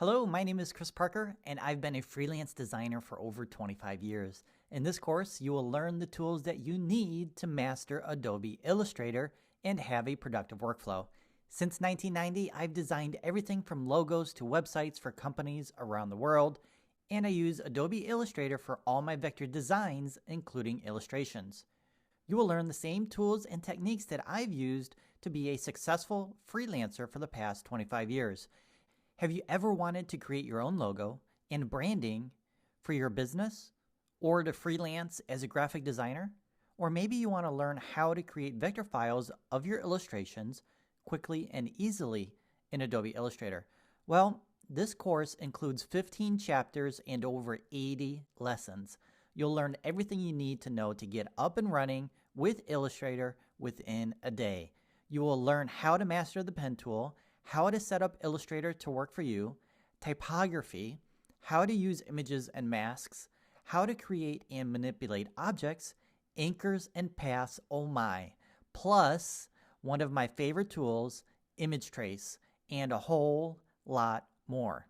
Hello, my name is Chris Parker, and I've been a freelance designer for over 25 years. In this course, you will learn the tools that you need to master Adobe Illustrator and have a productive workflow. Since 1990, I've designed everything from logos to websites for companies around the world, and I use Adobe Illustrator for all my vector designs, including illustrations. You will learn the same tools and techniques that I've used to be a successful freelancer for the past 25 years. Have you ever wanted to create your own logo and branding for your business, or to freelance as a graphic designer? Or maybe you want to learn how to create vector files of your illustrations quickly and easily in Adobe Illustrator. Well, this course includes 15 chapters and over 80 lessons. You'll learn everything you need to know to get up and running with Illustrator within a day. You will learn how to master the pen tool, how to set up Illustrator to work for you, typography, how to use images and masks, how to create and manipulate objects, anchors and paths, oh my, plus one of my favorite tools, image trace, and a whole lot more.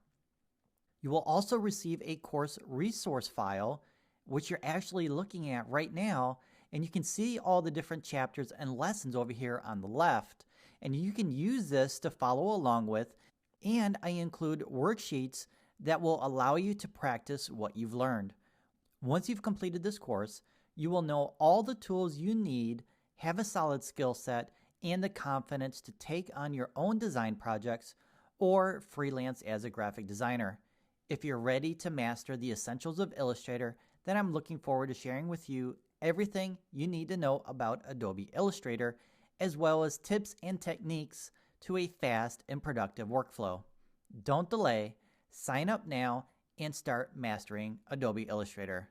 You will also receive a course resource file, which you're actually looking at right now, and you can see all the different chapters and lessons over here on the left. And you can use this to follow along with, and I include worksheets that will allow you to practice what you've learned. Once you've completed this course, you will know all the tools you need, have a solid skill set, and the confidence to take on your own design projects or freelance as a graphic designer. If you're ready to master the essentials of Illustrator, then I'm looking forward to sharing with you everything you need to know about Adobe Illustrator, as well as tips and techniques to a fast and productive workflow. Don't delay, sign up now, and start mastering Adobe Illustrator.